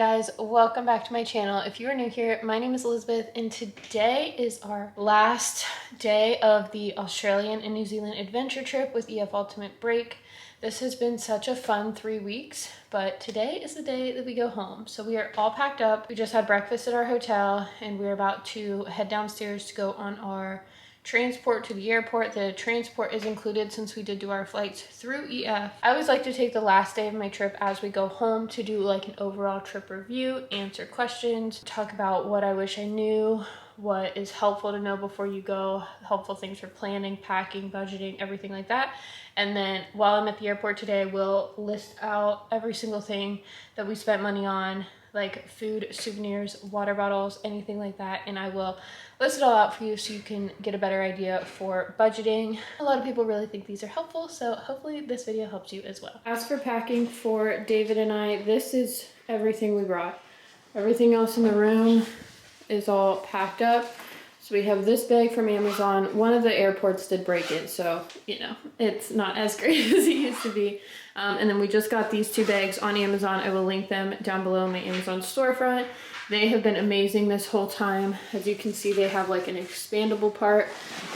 guys, welcome back to my channel. If you are new here, my name is Elizabeth and today is our last day of the Australian and New Zealand adventure trip with EF Ultimate Break. This has been such a fun 3 weeks, but today is the day that we go home. So we are all packed up. We just had breakfast at our hotel and we're about to head downstairs to go on our transport to the airport. The transport is included since we did do our flights through EF. I always like to take the last day of my trip as we go home to do like an overall trip review, answer questions, talk about what I wish I knew, what is helpful to know before you go, helpful things for planning, packing, budgeting, everything like that. And then while I'm at the airport today, we'll list out every single thing that we spent money on, like food, souvenirs, water bottles, anything like that. And I will list it all out for you so you can get a better idea for budgeting. A lot of people really think these are helpful, so hopefully this video helps you as well. As for packing for David and I, this is everything we brought. Everything else in the room is all packed up. So we have this bag from Amazon. One of the airports did break it, so you know, it's not as great as it used to be. And then we just got these 2 bags on Amazon. I will link them down below in my Amazon storefront. They have been amazing this whole time. As you can see, they have like an expandable part,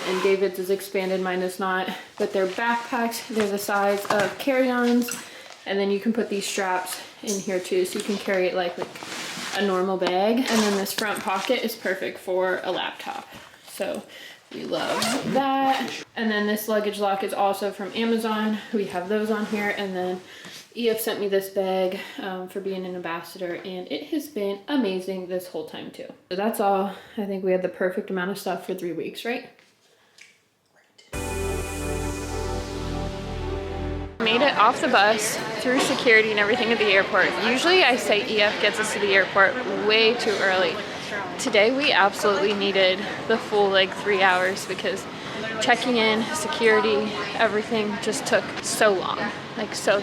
and David's is expanded, mine is not. But they're backpacks. They're the size of carry-ons, and then you can put these straps in here too, so you can carry it like a normal bag. And then this front pocket is perfect for a laptop. So we love that. And then this luggage lock is also from Amazon. We have those on here. And then EF sent me this bag for being an ambassador, and it has been amazing this whole time too. So that's all. I think we had the perfect amount of stuff for 3 weeks, right? Made it off the bus, through security and everything at the airport. Usually I say EF gets us to the airport way too early. Today we absolutely needed the full like 3 hours because checking in, security, everything just took so long. Like so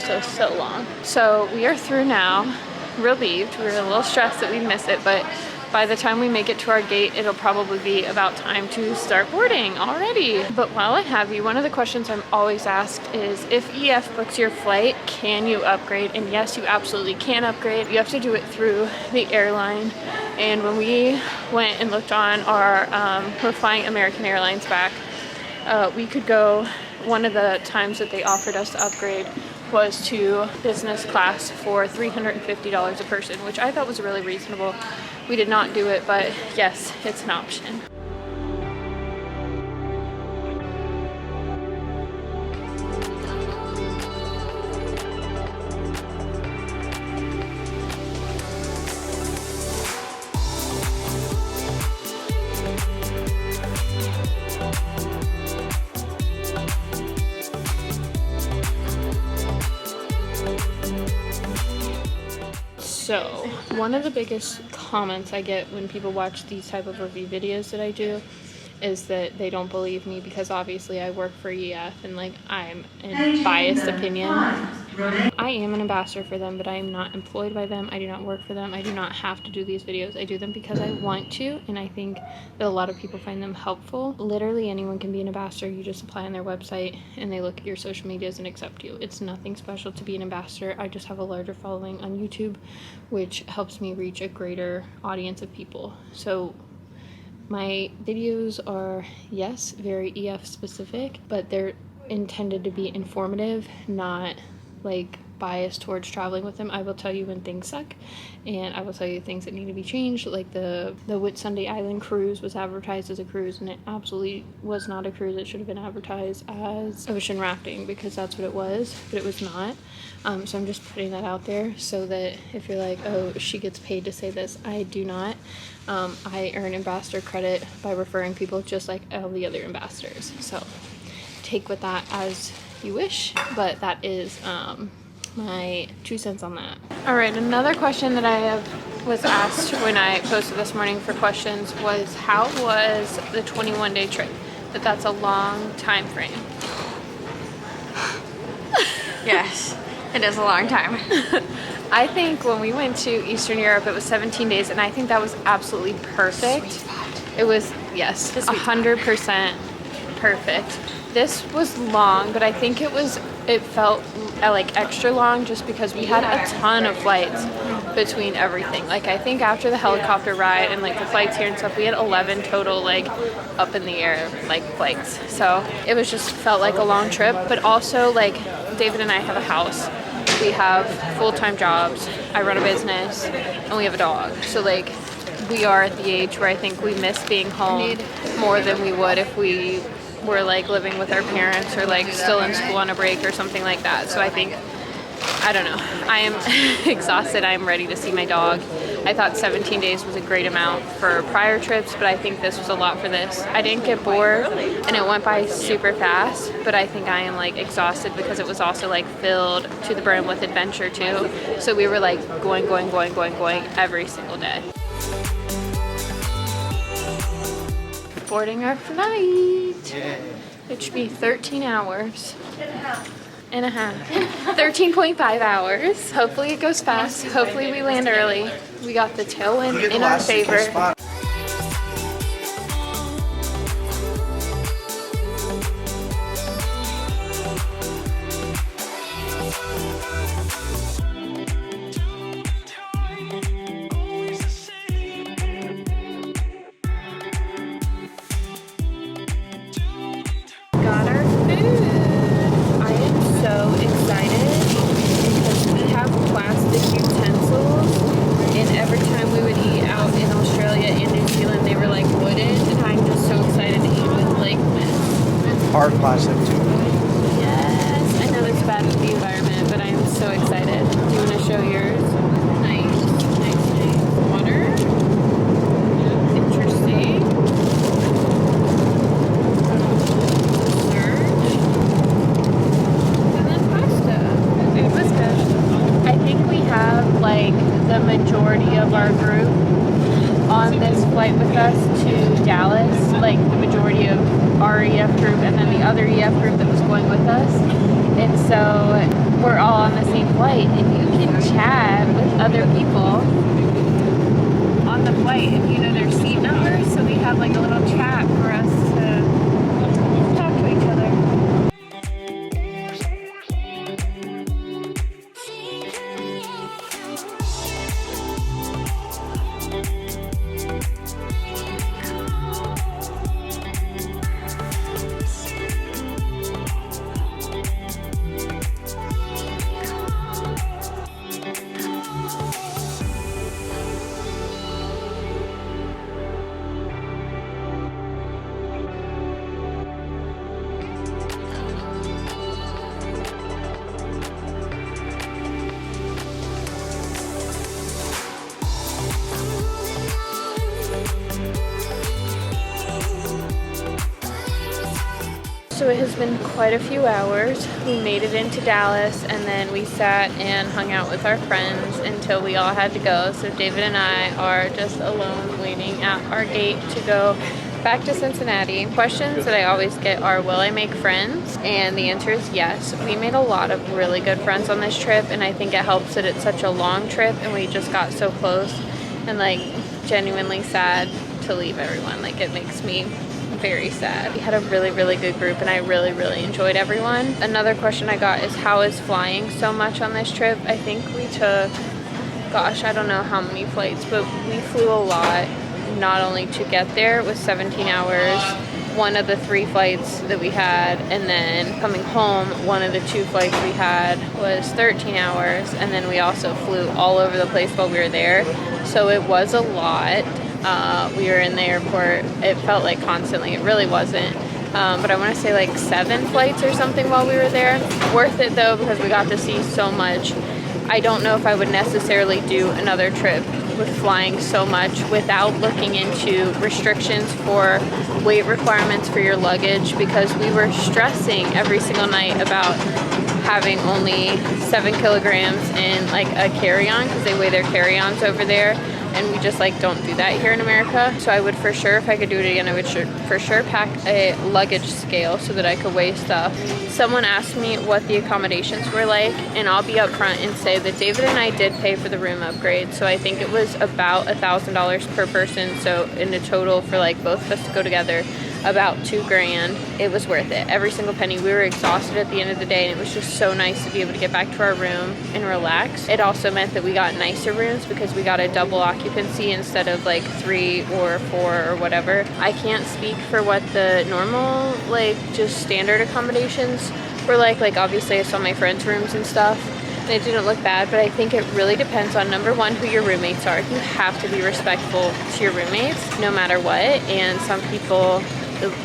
long. So we are through now, relieved. We were a little stressed that we'd miss it, but by the time we make it to our gate, it'll probably be about time to start boarding already. But while I have you, one of the questions I'm always asked is, if EF books your flight, can you upgrade? And yes, you absolutely can upgrade. You have to do it through the airline. And when we went and looked on our, we're flying American Airlines back, we could go, one of the times that they offered us to upgrade was to business class for $350 a person, which I thought was really reasonable. We did not do it, but yes, it's an option. So, one of the biggest comments I get when people watch these type of review videos that I do is that they don't believe me because obviously I work for EF and like I'm in biased opinion. I am an ambassador for them, but I am not employed by them. I do not work for them. I do not have to do these videos. I do them because I want to, and I think that a lot of people find them helpful. Literally anyone can be an ambassador. You just apply on their website and they look at your social medias and accept you. It's nothing special to be an ambassador. I just have a larger following on YouTube, which helps me reach a greater audience of people. So my videos are, yes, very EF specific, but they're intended to be informative, not like biased towards traveling with them. I will tell you when things suck, and I will tell you things that need to be changed. Like the Whitsunday Island cruise was advertised as a cruise, and it absolutely was not a cruise. It should have been advertised as ocean rafting because that's what it was, but it was not. So I'm just putting that out there so that if you're like, oh, she gets paid to say this, I do not. I earn ambassador credit by referring people just like all the other ambassadors. So take with that as you wish, but that is my 2 cents on that. All right, another question that I was asked when I posted this morning for questions was, how was the 21-day trip? But that's a long time frame. Yes, it is a long time. I think when we went to Eastern Europe, it was 17 days, and I think that was absolutely perfect. It was, yes, 100% perfect. This was long, but I think it felt like extra long just because we had a ton of flights between everything. Like I think after the helicopter ride and like the flights here and stuff, we had 11 total like up in the air like flights. So it was just felt like a long trip, but also like David and I have a house. We have full-time jobs. I run a business and we have a dog. So like we are at the age where I think we miss being home more than we would if we were like living with our parents or like still in school on a break or something like that. So I think, I don't know, I am exhausted. I am ready to see my dog. I thought 17 days was a great amount for prior trips, but I think this was a lot for this. I didn't get bored and it went by super fast, but I think I am like exhausted because it was also like filled to the brim with adventure too. So we were like going every single day. Boarding our flight, which should be 13 hours and a half. 13.5 hours. Hopefully it goes fast. Hopefully we land early. We got the tailwind in our favor. Got our food. I am so excited because we have plastic utensils, and every time we would eat out in Australia and New Zealand they were like wooden, and I'm just so excited to eat with like this. Hard plastic too. Yes, I know it's bad for the environment, but I am so excited. Do you want to show yours? Nice. Water. Interesting. Like the majority of our group on this flight with us to Dallas, like the majority of our EF group and then the other EF group that was going with us. And so we're all on the same flight, and you can chat with other people on the flight if you know their seat numbers. So we have like a little chat for us to talk to each other. So it has been quite a few hours. We made it into Dallas, and then we sat and hung out with our friends until we all had to go. So David and I are just alone waiting at our gate to go back to Cincinnati. Questions that I always get are, will I make friends? And the answer is yes. We made a lot of really good friends on this trip, and I think it helps that it's such a long trip and we just got so close, and like genuinely sad to leave everyone. Like it makes me very sad. We had a really good group, and I really enjoyed everyone. Another question I got is, how is flying so much on this trip? I think we took, gosh, I don't know how many flights, but we flew a lot. Not only to get there, it was 17 hours, one of the 3 flights that we had, and then coming home, one of the 2 flights we had was 13 hours, and then we also flew all over the place while we were there. So it was a lot. We were in the airport, it felt like constantly. It really wasn't, but I want to say like 7 flights or something while we were there. Worth it though, because we got to see so much. I don't know if I would necessarily do another trip with flying so much without looking into restrictions for weight requirements for your luggage, because we were stressing every single night about having only 7 kilograms in like a carry-on, because they weigh their carry-ons over there, and we just like don't do that here in America. So I would for sure, if I could do it again, I would for sure pack a luggage scale so that I could weigh stuff. Someone asked me what the accommodations were like, and I'll be upfront and say that David and I did pay for the room upgrade, so I think it was about $1,000 per person. So in a total for like both of us to go together, about $2,000. It was worth it, every single penny. We were exhausted at the end of the day, and it was just so nice to be able to get back to our room and relax. It also meant that we got nicer rooms because we got a double occupancy instead of like 3 or 4 or whatever. I can't speak for what the normal, like just standard accommodations were like obviously I saw my friends' rooms and stuff, and it didn't look bad, but I think it really depends on, number one, who your roommates are. You have to be respectful to your roommates no matter what. And some people,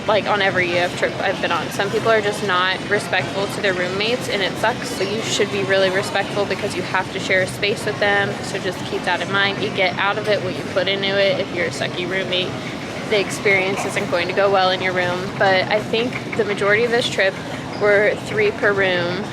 like on every EF trip I've been on, some people are just not respectful to their roommates, and it sucks. So you should be really respectful because you have to share a space with them. So just keep that in mind. You get out of it what you put into it. If you're a sucky roommate, the experience isn't going to go well in your room. But I think the majority of this trip were 3 per room.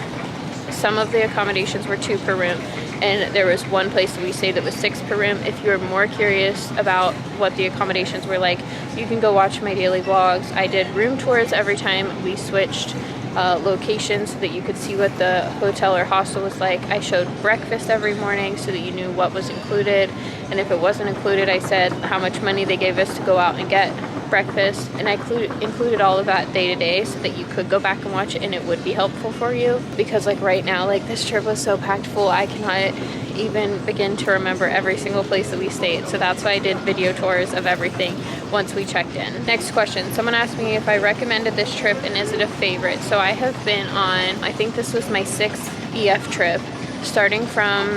Some of the accommodations were 2 per room, and there was one place that we stayed that was 6 per room. If you're more curious about what the accommodations were like, you can go watch my daily vlogs. I did room tours every time we switched locations so that you could see what the hotel or hostel was like. I showed breakfast every morning so that you knew what was included, and if it wasn't included, I said how much money they gave us to go out and get breakfast, and I included all of that day to day so that you could go back and watch it, and it would be helpful for you. Because like right now, like this trip was so packed full, I cannot even begin to remember every single place that we stayed. So that's why I did video tours of everything once we checked in. Next question, someone asked me if I recommended this trip and is it a favorite. So I have been on, I think this was my 6th EF trip, starting from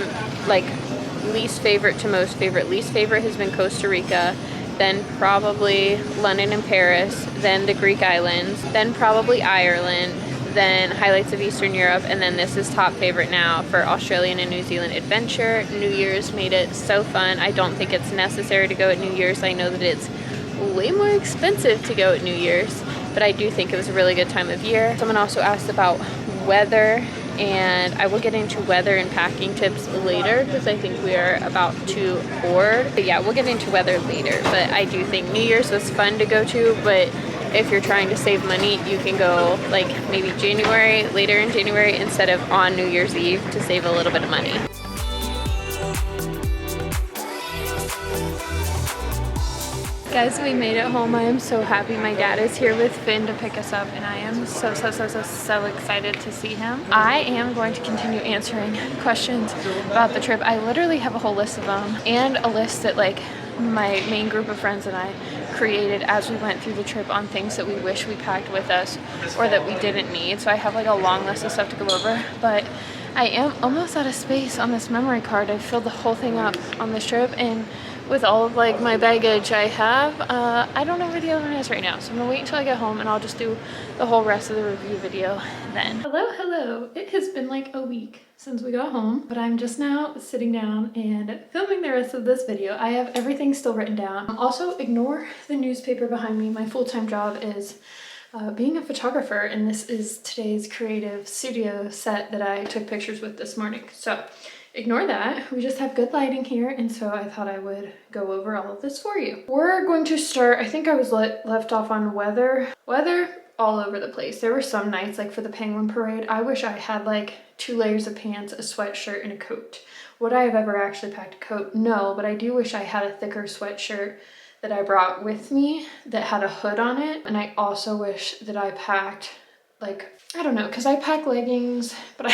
like least favorite to most favorite. Least favorite has been Costa Rica, then probably London and Paris, then the Greek islands, then probably Ireland, then highlights of Eastern Europe, and then this is top favorite now for Australian and New Zealand adventure. New Year's made it so fun. I don't think it's necessary to go at New Year's. I know that it's way more expensive to go at New Year's, but I do think it was a really good time of year. Someone also asked about weather, and I will get into weather and packing tips later because I think we are about to board. But yeah, we'll get into weather later. But I do think New Year's was fun to go to, but if you're trying to save money, you can go like maybe January, later in January, instead of on New Year's Eve to save a little bit of money. Guys, we made it home. I am so happy. My dad is here with Finn to pick us up, and I am so excited to see him. I am going to continue answering questions about the trip. I literally have a whole list of them, and a list that like my main group of friends and I created as we went through the trip on things that we wish we packed with us or that we didn't need. So I have like a long list of stuff to go over, but I am almost out of space on this memory card. I filled the whole thing up on this trip, and with all of like my baggage I have, I don't know where the other one is right now, so I'm gonna wait until I get home and I'll just do the whole rest of the review video then. Hello. It has been like a week since we got home, but I'm just now sitting down and filming the rest of this video. I have everything still written down. Also, ignore the newspaper behind me. My full-time job is being a photographer, and this is today's creative studio set that I took pictures with this morning. So ignore that. We just have good lighting here, and so I thought I would go over all of this for you. We're going to start, I think I was left off on weather. Weather all over the place. There were some nights, like for the penguin parade, I wish I had like 2 layers of pants, a sweatshirt, and a coat. Would I have ever actually packed a coat? No, but I do wish I had a thicker sweatshirt that I brought with me that had a hood on it. And I also wish that I packed like, I don't know, because I pack leggings, but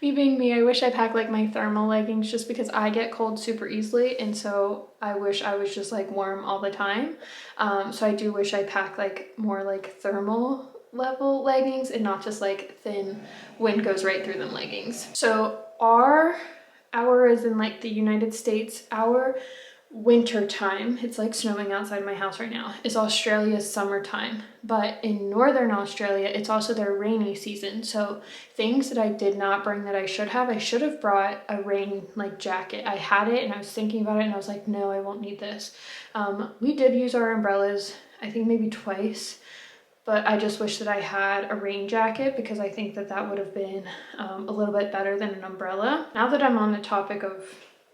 me being me, I wish I packed like my thermal leggings just because I get cold super easily, and so I wish I was just like warm all the time. So I do wish I packed like more like thermal level leggings and not just like thin wind goes right through them leggings. So our is in like the United States, our winter time, it's like snowing outside my house right now, is Australia's summertime. But in northern Australia, it's also their rainy season. So things that I did not bring that I should have brought a rain like jacket. I had it and I was thinking about it and I was like, no, I won't need this. We did use our umbrellas, I think maybe twice, but I just wish that I had a rain jacket because I think that that would have been a little bit better than an umbrella. Now that I'm on the topic of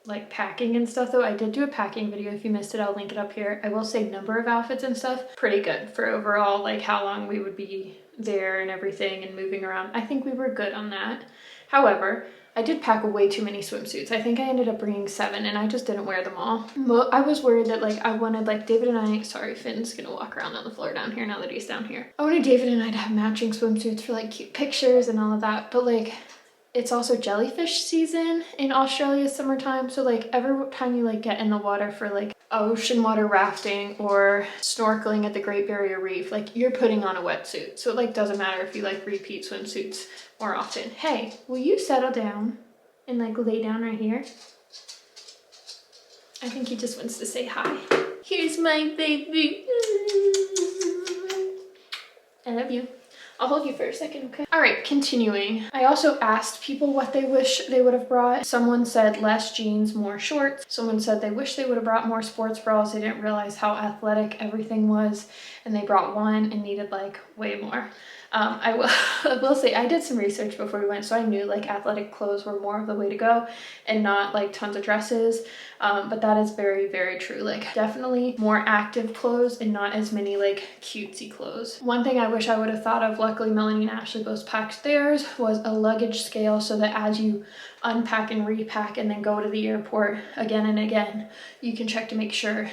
like packing and stuff though, I did do a packing video. If you missed it, I'll link it up here. I will say number of outfits and stuff, pretty good for overall like how long we would be there and everything and moving around. I think we were good on that. However, I did pack way too many swimsuits. I think I ended up bringing 7 and I just didn't wear them all. But I was worried that like I wanted like David and I, sorry, Finn's gonna walk around on the floor down here now that he's down here. I wanted David and I to have matching swimsuits for like cute pictures and all of that. But like, it's also jellyfish season in Australia, summertime. So like every time you like get in the water for like ocean water rafting or snorkeling at the Great Barrier Reef, like you're putting on a wetsuit. So it like doesn't matter if you like repeat swimsuits more often. Hey, will you settle down and like lay down right here? I think he just wants to say hi. Here's my baby. I love you. I'll hold you for a second, okay? All right, continuing. I also asked people what they wish they would have brought. Someone said less jeans, more shorts. Someone said they wish they would have brought more sports bras. They didn't realize how athletic everything was, and they brought one and needed like way more. I will say I did some research before we went, so I knew like athletic clothes were more of the way to go and not like tons of dresses. But that is very, very true. Like definitely more active clothes and not as many like cutesy clothes. One thing I wish I would have thought of, luckily Melanie and Ashley both packed theirs, was a luggage scale so that as you unpack and repack and then go to the airport again and again, you can check to make sure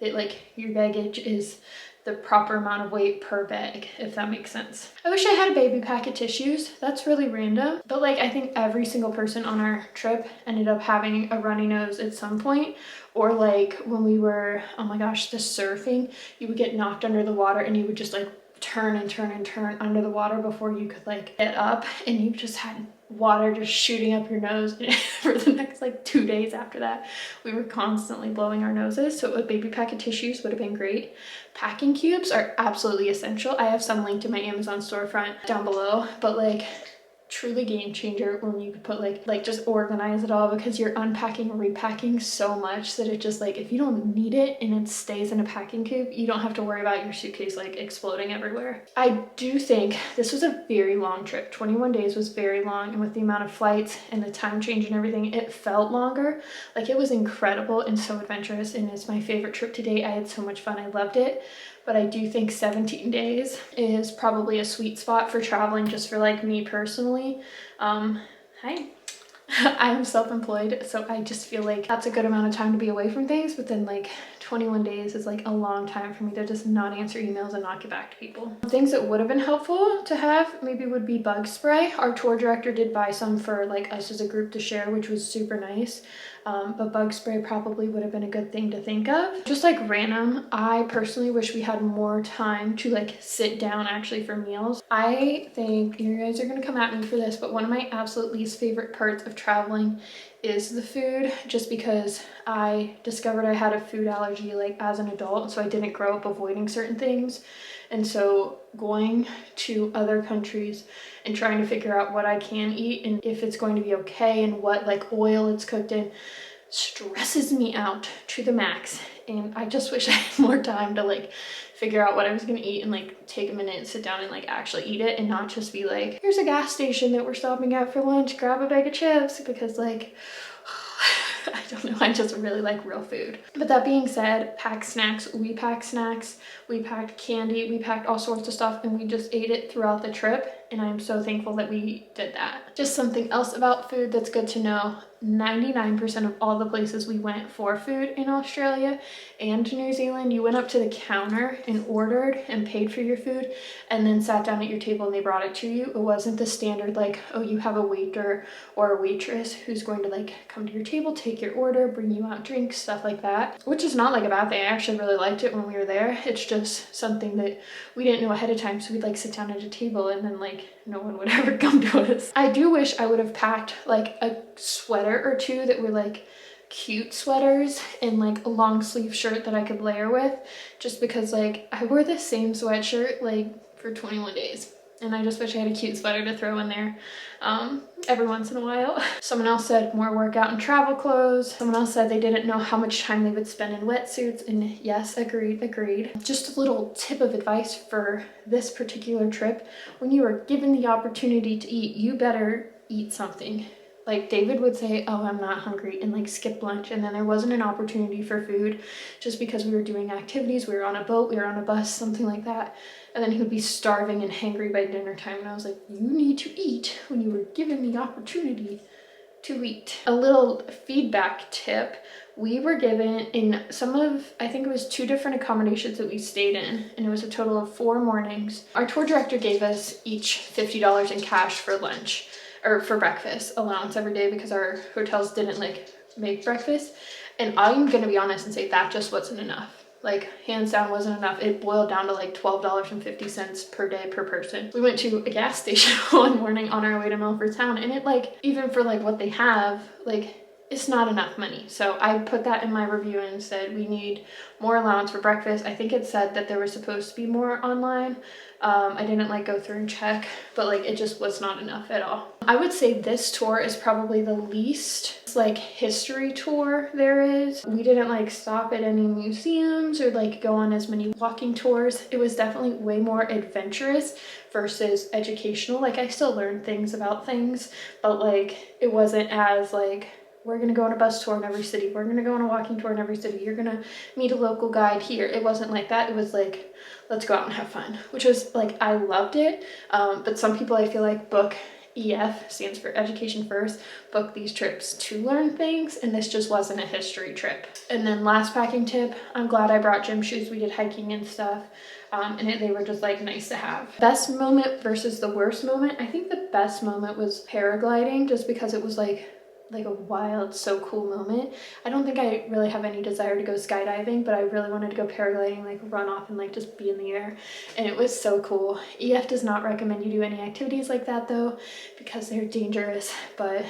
that like your baggage is the proper amount of weight per bag, if that makes sense. I wish I had a baby pack of tissues. That's really random. But like, I think every single person on our trip ended up having a runny nose at some point. Or like when we were, oh my gosh, the surfing, you would get knocked under the water and you would just like turn and turn and turn under the water before you could like get up, and you just had water just shooting up your nose. For the next like 2 days after that, we were constantly blowing our noses. So a baby pack of tissues would have been great. Packing cubes are absolutely essential. I have some linked in my Amazon storefront down below, but like truly game changer when you could put like just organize it all, because you're unpacking and repacking so much that it just like, if you don't need it and it stays in a packing cube, you don't have to worry about your suitcase like exploding everywhere. I do think this was a very long trip. 21 days was very long, and with the amount of flights and the time change and everything, it felt longer. Like it was incredible and so adventurous, and it's my favorite trip to date. I had so much fun. I loved it. But I do think 17 days is probably a sweet spot for traveling, just for like me personally. Hi. I'm self-employed, so I just feel like that's a good amount of time to be away from things, but then like 21 days is like a long time for me to just not answer emails and not get back to people. Things that would have been helpful to have maybe would be bug spray. Our tour director did buy some for like us as a group to share, which was super nice. But bug spray probably would have been a good thing to think of. Just like random, I personally wish we had more time to like sit down actually for meals. I think you guys are gonna come at me for this, but one of my absolute least favorite parts of traveling is the food, just because I discovered I had a food allergy like as an adult, so I didn't grow up avoiding certain things. And so going to other countries and trying to figure out what I can eat and if it's going to be okay and what like oil it's cooked in stresses me out to the max. And I just wish I had more time to like figure out what I was gonna eat and like take a minute and sit down and like actually eat it, and not just be like, here's a gas station that we're stopping at for lunch, grab a bag of chips, because like I don't know, I just really like real food. But that being said, pack snacks. We packed snacks, we packed candy, we packed all sorts of stuff, and we just ate it throughout the trip. And I'm so thankful that we did that. Just something else about food that's good to know. 99% of all the places we went for food in Australia and New Zealand, you went up to the counter and ordered and paid for your food and then sat down at your table and they brought it to you. It wasn't the standard like, oh, you have a waiter or a waitress who's going to like come to your table, take your order, bring you out drinks, stuff like that, which is not like a bad thing. I actually really liked it when we were there. It's just something that we didn't know ahead of time, so we'd like sit down at a table and then like no one would ever come to us. I do wish I would have packed like a sweater or two that were like cute sweaters and like a long sleeve shirt that I could layer with, just because like I wore the same sweatshirt like for 21 days. And I just wish I had a cute sweater to throw in there every once in a while. Someone else said more workout and travel clothes. Someone else said they didn't know how much time they would spend in wetsuits. And yes, agreed. Just a little tip of advice for this particular trip. When you are given the opportunity to eat, you better eat something. Like David would say, oh, I'm not hungry, and like skip lunch. And then there wasn't an opportunity for food just because we were doing activities. We were on a boat, we were on a bus, something like that. And then he would be starving and hangry by dinner time. And I was like, you need to eat when you were given the opportunity Tweet. A little feedback tip. We were given in some of, I think it was 2 different accommodations that we stayed in, and it was a total of 4 mornings. Our tour director gave us each $50 in cash for lunch, or for breakfast allowance every day, because our hotels didn't like make breakfast. And I'm gonna be honest and say that just wasn't enough. Like, hands down wasn't enough. It boiled down to like $12.50 per day per person. We went to a gas station one morning on our way to Milford Town, and it, like, even for like what they have, like, it's not enough money. So I put that in my review and said we need more allowance for breakfast. I think it said that there was supposed to be more online. I didn't like go through and check, but like it just was not enough at all. I would say this tour is probably the least like history tour there is. We didn't like stop at any museums or like go on as many walking tours. It was definitely way more adventurous versus educational. Like, I still learned things about things, but like it wasn't as like, we're gonna go on a bus tour in every city, we're gonna go on a walking tour in every city, you're gonna meet a local guide here. It wasn't like that. It was like, let's go out and have fun, which was like, I loved it. But some people, I feel like, book EF, stands for education first, book these trips to learn things, and this just wasn't a history trip. And then last packing tip, I'm glad I brought gym shoes. We did hiking and stuff, and they were just like nice to have. Best moment versus the worst moment. I think the best moment was paragliding, just because it was like a wild, so cool moment. I don't think I really have any desire to go skydiving, but I really wanted to go paragliding, like run off and like just be in the air, and it was so cool. EF does not recommend you do any activities like that though, because they're dangerous, but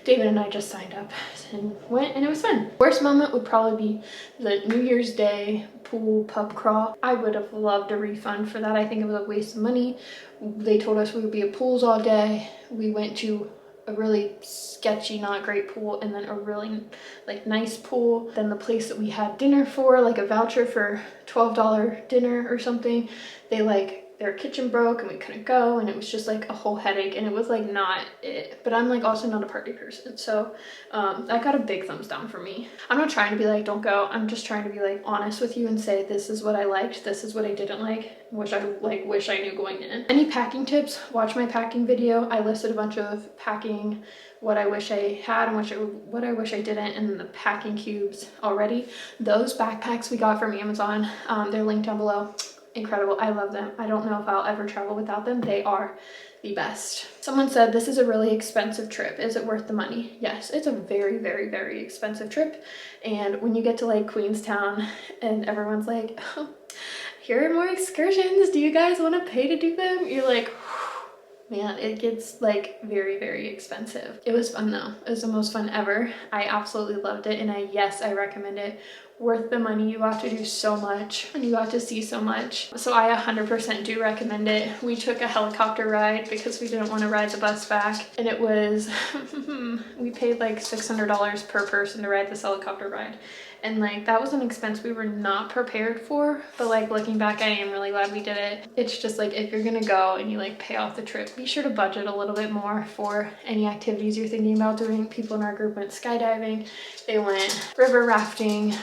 David and I just signed up and went, and it was fun. Worst moment would probably be the New Year's Day pool pub crawl. I would have loved a refund for that. I think it was a waste of money. They told us we would be at pools all day. We went to a really sketchy, not great pool, and then a really like nice pool. Then the place that we had dinner for, like a voucher for $12 dinner or something, their kitchen broke and we couldn't go, and it was just like a whole headache, and it was like not it. But I'm like also not a party person, so that got a big thumbs down for me. I'm not trying to be like, don't go. I'm just trying to be like honest with you and say, this is what I liked, this is what I didn't like, which I like wish I knew going in. Any packing tips? Watch my packing video. I listed a bunch of packing, what I wish I had and what I wish I didn't, and the packing cubes already. Those backpacks we got from Amazon, they're linked down below. Incredible. I love them. I don't know if I'll ever travel without them. They are the best. Someone said, this is a really expensive trip. Is it worth the money? Yes, it's a very, very, very expensive trip. And when you get to like Queenstown and everyone's like, oh, here are more excursions, do you guys want to pay to do them? You're like, man, it gets like very, very expensive. It was fun though. It was the most fun ever. I absolutely loved it, and yes, I recommend it. Worth the money. You got to do so much and you got to see so much. So I 100% do recommend it. We took a helicopter ride because we didn't want to ride the bus back, and it was we paid like $600 per person to ride this helicopter ride, and like that was an expense we were not prepared for. But like looking back, I am really glad we did it. It's just like, if you're gonna go and you like pay off the trip, be sure to budget a little bit more for any activities you're thinking about doing. People in our group went skydiving, they went river rafting,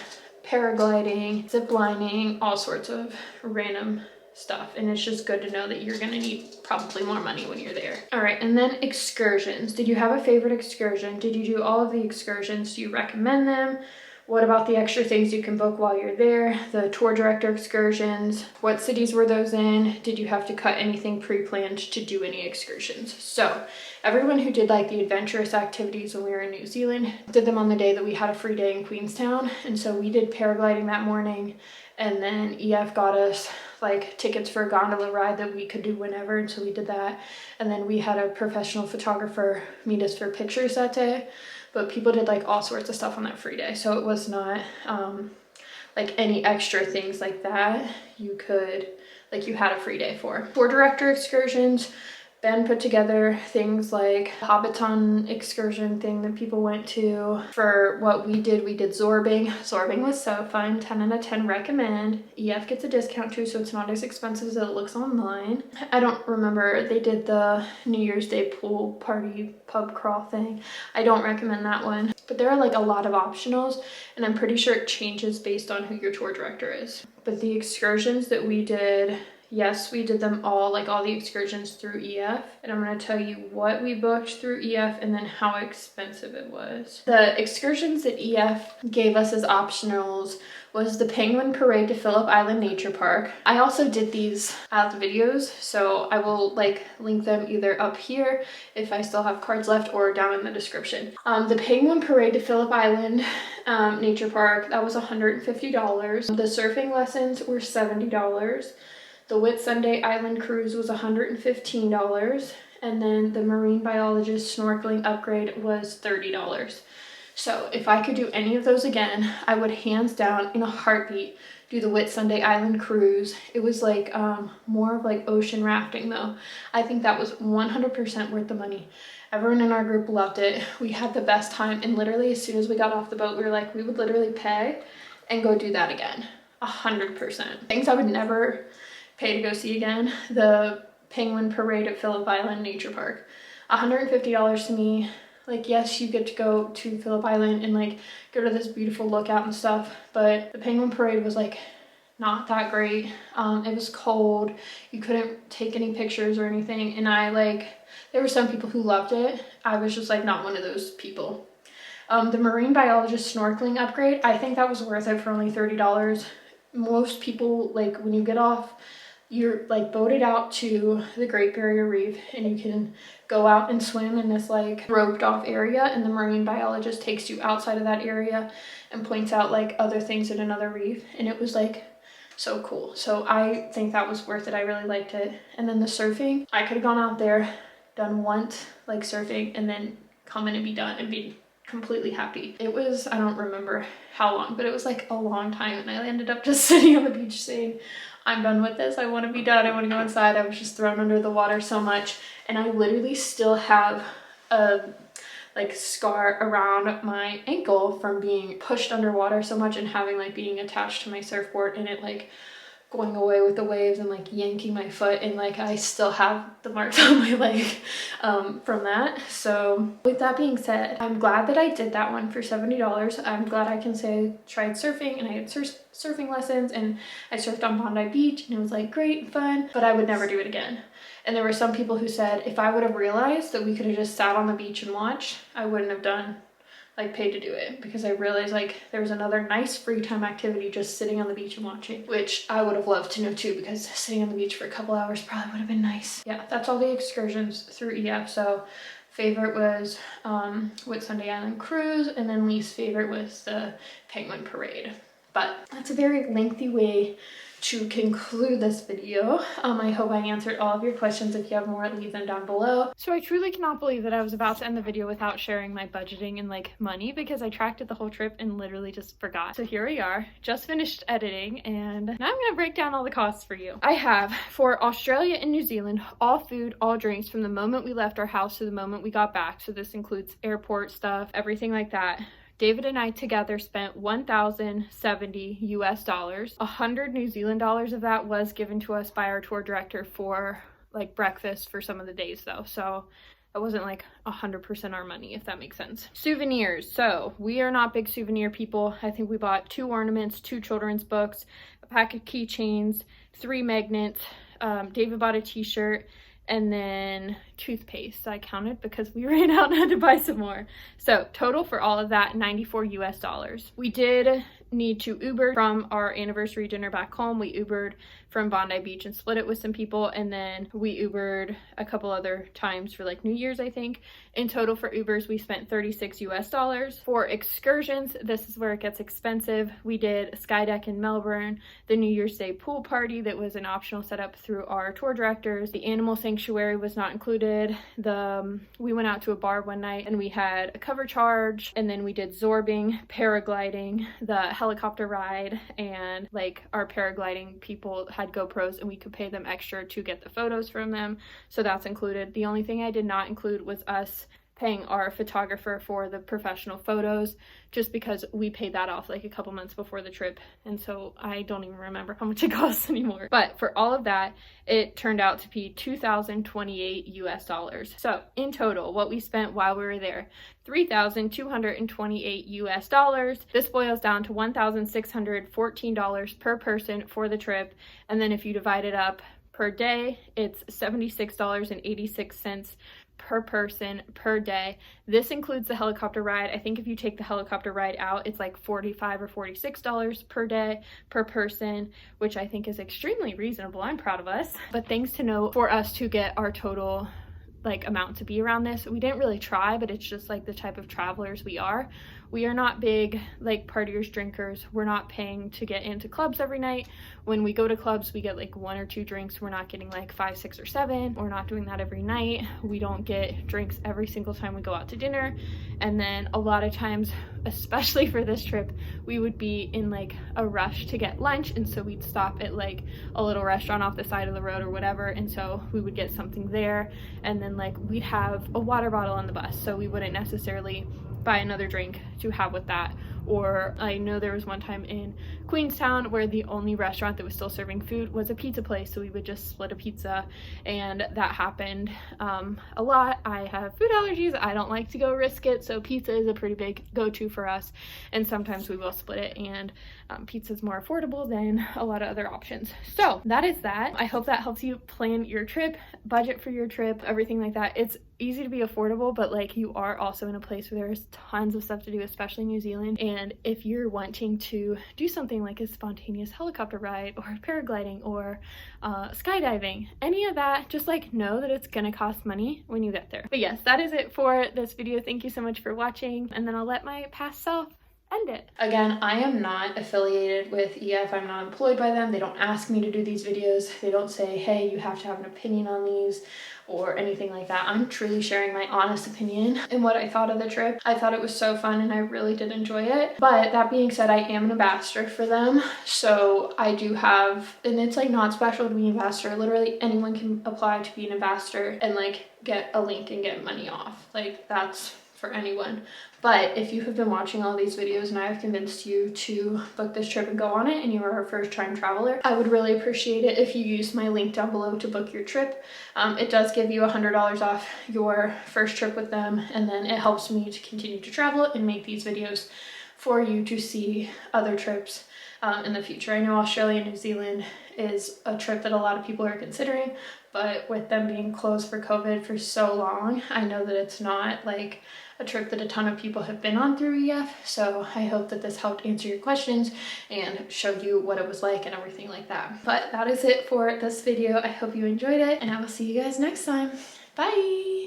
paragliding, zip lining, all sorts of random stuff, and it's just good to know that you're gonna need probably more money when you're there. All right, and then excursions. Did you have a favorite excursion? Did you do all of the excursions? Do you recommend them? What about the extra things you can book while you're there? The tour director excursions, what cities were those in? Did you have to cut anything pre-planned to do any excursions? So everyone who did like the adventurous activities when we were in New Zealand did them on the day that we had a free day in Queenstown. And so we did paragliding that morning, and then EF got us like tickets for a gondola ride that we could do whenever, and so we did that. And then we had a professional photographer meet us for pictures that day. But people did like all sorts of stuff on that free day, so it was not like any extra things like that you could, like you had a free day for. Tour director excursions, Ben put together things like Hobbiton excursion thing that people went to. For what we did Zorbing. Zorbing was so fun, 10 out of 10 recommend. EF gets a discount too, so it's not as expensive as it looks online. I don't remember, they did the New Year's Day pool party pub crawl thing. I don't recommend that one, but there are like a lot of optionals, and I'm pretty sure it changes based on who your tour director is. But the excursions that we did, yes, we did them all, like all the excursions through EF. And I'm going to tell you what we booked through EF and then how expensive it was. The excursions that EF gave us as optionals was the Penguin Parade to Phillip Island Nature Park. I also did these as videos, so I will like link them either up here if I still have cards left or down in the description. The Penguin Parade to Phillip Island Nature Park, that was $150. The surfing lessons were $70. The Whitsunday Island Cruise was $115. And then the marine biologist snorkeling upgrade was $30. So if I could do any of those again, I would hands down in a heartbeat do the Whitsunday Island Cruise. It was like more of like ocean rafting though. I think that was 100% worth the money. Everyone in our group loved it. We had the best time, and literally as soon as we got off the boat, we were like, we would literally pay and go do that again. 100%. Things I would never pay to go see again. The Penguin Parade at Phillip Island Nature Park. $150 to me. Like, yes, you get to go to Phillip Island and like go to this beautiful lookout and stuff, but the Penguin Parade was like not that great. It was cold. You couldn't take any pictures or anything, and there were some people who loved it. I was just like not one of those people. The marine biologist snorkeling upgrade, I think that was worth it for only $30. Most people, like when you get off, you're like boated out to the Great Barrier Reef and you can go out and swim in this like roped off area, and the marine biologist takes you outside of that area and points out like other things in another reef, and it was like so cool. So I think that was worth it. I really liked it. And then the surfing, I could have gone out there, done once like surfing, and then come in and be done and be completely happy. It was, I don't remember how long, but it was like a long time, and I ended up just sitting on the beach saying, I'm done with this. I want to be done. I want to go inside. I was just thrown under the water so much, and I literally still have a like scar around my ankle from being pushed underwater so much and having like being attached to my surfboard and it like going away with the waves and like yanking my foot, and like I still have the marks on my leg from that. So with that being said, I'm glad that I did that one for $70. I'm glad I can say I tried surfing, and I had surfing lessons, and I surfed on Bondi Beach, and it was like great and fun, but I would never do it again. And there were some people who said if I would have realized that we could have just sat on the beach and watched, I wouldn't have paid to do it, because I realized like there was another nice free time activity just sitting on the beach and watching, which I would have loved to know too, because sitting on the beach for a couple hours probably would have been nice. Yeah, that's all the excursions through EF. So favorite was Whitsunday Island Cruise, and then least favorite was the Penguin Parade. But that's a very lengthy way to conclude this video. I hope I answered all of your questions. If you have more, leave them down below. So I truly cannot believe that I was about to end the video without sharing my budgeting and like money, because I tracked it the whole trip and literally just forgot. So here we are, just finished editing, and now I'm gonna break down all the costs for you. I have, for Australia and New Zealand, all food, all drinks from the moment we left our house to the moment we got back. So this includes airport stuff, everything like that. David and I together spent $1,070 US. 100 New Zealand dollars of that was given to us by our tour director for like breakfast for some of the days though. So that wasn't like 100% our money, if that makes sense. Souvenirs. So we are not big souvenir people. I think we bought 2 ornaments, 2 children's books, a pack of keychains, 3 magnets. David bought a t-shirt, and then toothpaste. I counted because we ran out and had to buy some more. So total for all of that, $94 US. We did need to Uber from our anniversary dinner back home. We Ubered from Bondi Beach and split it with some people, and then we Ubered a couple other times for like New Year's, I think. In total for Ubers, we spent $36 US. For excursions, this is where it gets expensive. We did a sky deck in Melbourne, the New Year's Day pool party that was an optional setup through our tour directors. The animal sanctuary was not included. We went out to a bar one night and we had a cover charge, and then we did zorbing, paragliding, the helicopter ride, and like our paragliding people had GoPros and we could pay them extra to get the photos from them. So that's included. The only thing I did not include was us paying our photographer for the professional photos, just because we paid that off like a couple months before the trip, and so I don't even remember how much it costs anymore. But for all of that, it turned out to be $2,028 US. So in total, what we spent while we were there, $3,228 US. This boils down to $1,614 per person for the trip, and then if you divide it up per day. It's $76.86 per person per day. This includes the helicopter ride. I think if you take the helicopter ride out, it's like $45 or $46 per day per person, which I think is extremely reasonable. I'm proud of us. But things to note for us to get our total like amount to be around this, we didn't really try, but it's just like the type of travelers we are. We are not big like partiers, drinkers. We're not paying to get into clubs every night. When we go to clubs, we get like 1 or 2 drinks. We're not getting like 5, 6, or 7. We're not doing that every night. We don't get drinks every single time we go out to dinner. And then a lot of times, especially for this trip, we would be in like a rush to get lunch, and so we'd stop at like a little restaurant off the side of the road or whatever, and so we would get something there, and then like we'd have a water bottle on the bus, so we wouldn't necessarily buy another drink to have with that. Or I know there was one time in Queenstown where the only restaurant that was still serving food was a pizza place, so we would just split a pizza, and that happened a lot. I have food allergies. I don't like to go risk it, so pizza is a pretty big go-to for us, and sometimes we will split it, and pizza is more affordable than a lot of other options. So that is that. I hope that helps you plan your trip, budget for your trip, everything like that. It's easy to be affordable, but like you are also in a place where there's tons of stuff to do, especially New Zealand. And if you're wanting to do something like a spontaneous helicopter ride or paragliding or skydiving, any of that, just like know that it's gonna cost money when you get there. But yes, that is it for this video. Thank you so much for watching, and then I'll let my past self end it. Again, I am not affiliated with EF. I'm not employed by them. They don't ask me to do these videos. They don't say, hey, you have to have an opinion on these or anything like that. I'm truly sharing my honest opinion and what I thought of the trip. I thought it was so fun and I really did enjoy it. But that being said, I am an ambassador for them. So I do have, and it's like not special to be an ambassador. Literally anyone can apply to be an ambassador and like get a link and get money off. Like that's for anyone. But if you have been watching all these videos and I have convinced you to book this trip and go on it, and you are a first-time traveler, I would really appreciate it if you use my link down below to book your trip. It does give you $100 off your first trip with them, and then it helps me to continue to travel and make these videos for you to see other trips in the future. I know Australia and New Zealand is a trip that a lot of people are considering, but with them being closed for COVID for so long, I know that it's not like a trip that a ton of people have been on through EF. So I hope that this helped answer your questions and showed you what it was like and everything like that. But that is it for this video. I hope you enjoyed it, and I will see you guys next time. Bye!